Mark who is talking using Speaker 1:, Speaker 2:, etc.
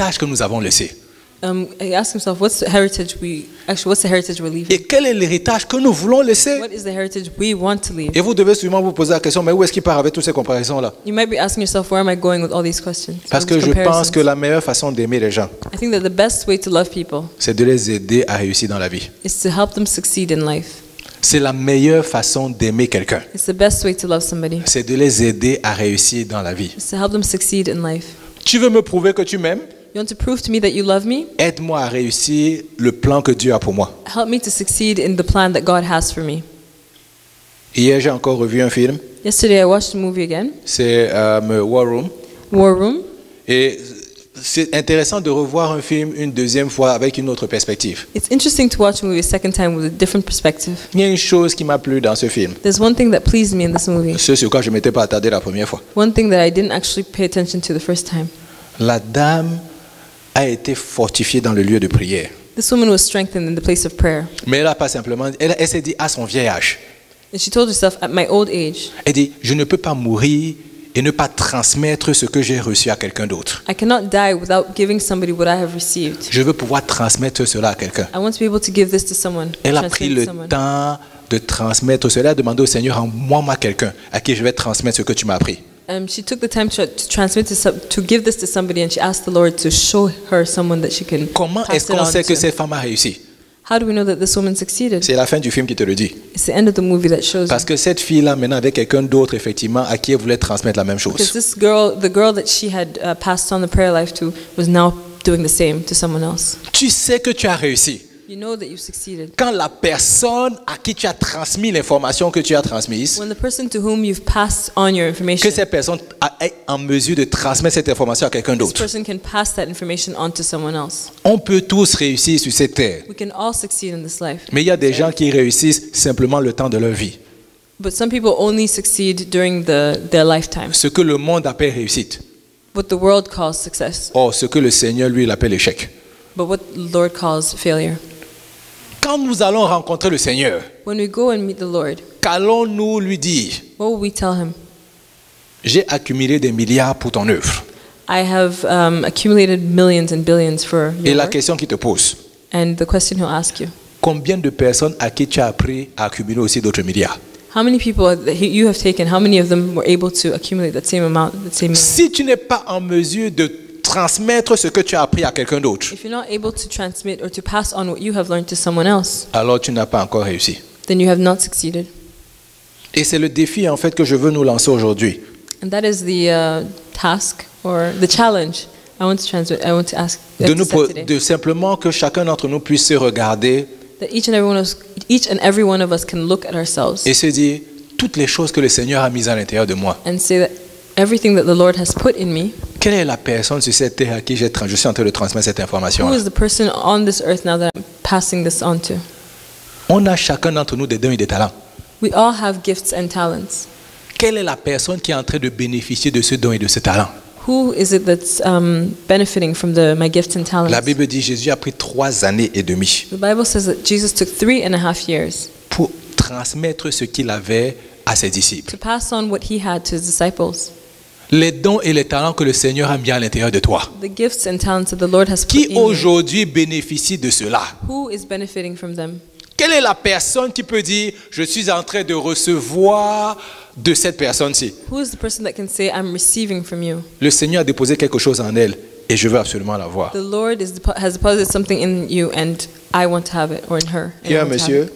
Speaker 1: l'héritage que nous avons laissé?
Speaker 2: He asked himself, what's the heritage we're leaving?
Speaker 1: Et quel est l'héritage que nous voulons laisser?
Speaker 2: What is the heritage we want to leave?
Speaker 1: Et vous devez sûrement vous poser la question, mais où est-ce qu'il part avec toutes ces comparaisons-là?
Speaker 2: You might be asking yourself, where am I going with all these questions?
Speaker 1: Parce que je pense que la meilleure façon d'aimer les gens,
Speaker 2: I think that the best way to love people
Speaker 1: c'est de les aider à réussir dans la vie.
Speaker 2: is to help them succeed in life.
Speaker 1: C'est la meilleure façon d'aimer quelqu'un.
Speaker 2: It's the best way to love somebody.
Speaker 1: C'est de les aider à réussir dans la vie.
Speaker 2: It's to help them succeed in life.
Speaker 1: Tu veux me prouver que tu m'aimes?
Speaker 2: You want to prove to me that you love me?
Speaker 1: Aide-moi à réussir le plan que Dieu a pour moi.
Speaker 2: Help me to succeed in the plan that God has for me.
Speaker 1: Hier, j'ai encore revu un film.
Speaker 2: Yesterday I watched a movie again,
Speaker 1: C'est War Room.
Speaker 2: War Room.
Speaker 1: Et c'est intéressant de revoir un film une deuxième fois avec une autre perspective.
Speaker 2: It's interesting to watch a movie a second time with a different perspective.
Speaker 1: Il y a une chose qui m'a plu dans ce film.
Speaker 2: There's one thing that pleased me in this movie.
Speaker 1: Ce sur quoi je ne m'étais pas attardé la première fois.
Speaker 2: One thing that I didn't actually pay attention to the first time.
Speaker 1: La dame a été fortifiée dans le lieu de prière.
Speaker 2: This woman was strengthened in the place of prayer.
Speaker 1: Mais elle n'a pas simplement... Elle s'est dit à son vieil âge.
Speaker 2: And she told herself, at my old age,
Speaker 1: Elle dit, je ne peux pas mourir et ne pas transmettre ce que j'ai reçu à quelqu'un d'autre.
Speaker 2: I cannot die without giving somebody what I have received.
Speaker 1: Je veux pouvoir transmettre cela à quelqu'un.
Speaker 2: I want to be able to give this to someone.
Speaker 1: Elle a
Speaker 2: transmit
Speaker 1: pris
Speaker 2: to
Speaker 1: le
Speaker 2: someone.
Speaker 1: temps de transmettre cela. Elle a demandé au Seigneur, envoie-moi quelqu'un à qui je vais transmettre ce que tu m'as appris.
Speaker 2: She took the time to transmit to give this to somebody, and she asked the Lord to show her someone that she can
Speaker 1: Comment
Speaker 2: pass
Speaker 1: est-ce
Speaker 2: it
Speaker 1: qu'on
Speaker 2: on
Speaker 1: sait que
Speaker 2: to.
Speaker 1: cette femme a réussi?
Speaker 2: How do we know that this woman succeeded?
Speaker 1: C'est la fin du film qui te le dit.
Speaker 2: It's the end of the movie that shows
Speaker 1: Parce
Speaker 2: you.
Speaker 1: que cette fille-là, maintenant, avec quelqu'un d'autre, effectivement, à qui elle voulait transmettre la même
Speaker 2: Because
Speaker 1: chose.
Speaker 2: this girl, the girl that she had passed on the prayer life to, was now doing the same to someone else.
Speaker 1: Tu sais que tu as réussi.
Speaker 2: You know that you succeeded.
Speaker 1: Quand la personne à qui tu as transmis l'information que tu as transmise,
Speaker 2: When the person to whom you've passed on your information,
Speaker 1: que cette personne est en mesure de transmettre cette information à quelqu'un
Speaker 2: this
Speaker 1: d'autre.
Speaker 2: person can pass that information on to someone else.
Speaker 1: On peut tous réussir sur cette terre.
Speaker 2: We can all succeed in this life.
Speaker 1: Mais il y a des gens qui réussissent simplement le temps de leur vie.
Speaker 2: But some people only succeed during their lifetime.
Speaker 1: Ce que le monde appelle réussite.
Speaker 2: What the world calls success,
Speaker 1: Or, ce que le Seigneur, lui, il appelle échec.
Speaker 2: but what the Lord calls failure.
Speaker 1: Quand nous allons rencontrer le Seigneur,
Speaker 2: When we go and meet the Lord,
Speaker 1: qu'allons-nous lui dire?
Speaker 2: what will we tell him?
Speaker 1: J'ai accumulé des milliards pour ton œuvre.
Speaker 2: I have accumulated millions and billions for
Speaker 1: Et
Speaker 2: your
Speaker 1: la
Speaker 2: work.
Speaker 1: question qui te pose,
Speaker 2: And the question he'll ask you,
Speaker 1: combien de personnes à qui tu as appris à accumuler aussi d'autres milliards?
Speaker 2: how many people that you have taken, how many of them were able to accumulate that same amount, that same amount?
Speaker 1: Si tu n'es pas en mesure de transmettre ce que tu as appris à quelqu'un d'autre,
Speaker 2: If you're not able to transmit or to pass on what you have learned to someone else,
Speaker 1: alors tu n'as pas encore réussi.
Speaker 2: then you have not succeeded.
Speaker 1: Et c'est le défi en fait que je veux nous lancer aujourd'hui.
Speaker 2: And that is the task or the challenge I want to ask
Speaker 1: De simplement que chacun d'entre nous puisse se regarder
Speaker 2: that each and every one of us can look at ourselves
Speaker 1: et se dire toutes les choses que le Seigneur a mises à l'intérieur de moi.
Speaker 2: and say that everything that the Lord has put in me,
Speaker 1: Quelle est la personne sur cette terre à qui je suis en train de transmettre cette information?
Speaker 2: who is the person on this earth now that I'm passing this on to?
Speaker 1: On a chacun d'entre nous des dons et des talents.
Speaker 2: We all have gifts and talents.
Speaker 1: Quelle est la personne qui est en train de bénéficier de ce don et de ce talent?
Speaker 2: Who is it that's benefiting from my gifts and talents?
Speaker 1: La Bible dit Jésus a pris 3 années et demie
Speaker 2: The Bible says that Jesus took 3.5 years
Speaker 1: pour transmettre ce qu'il avait à ses disciples.
Speaker 2: to pass on what he had to his disciples.
Speaker 1: Les dons et les talents que le Seigneur a mis à l'intérieur de toi.
Speaker 2: The gifts and talents that the Lord has put
Speaker 1: Qui
Speaker 2: in you.
Speaker 1: aujourd'hui bénéficie de cela?
Speaker 2: Who is benefiting from them?
Speaker 1: Quelle est la personne qui peut dire je suis en train de recevoir de cette personne-ci?
Speaker 2: Who is the person that can say, I'm receiving from you?
Speaker 1: Le Seigneur a déposé quelque chose en elle et je veux absolument la voir.
Speaker 2: The Lord has deposited something in you and I want to have it, or in her. and I
Speaker 1: Bien,
Speaker 2: want to have
Speaker 1: monsieur.
Speaker 2: it.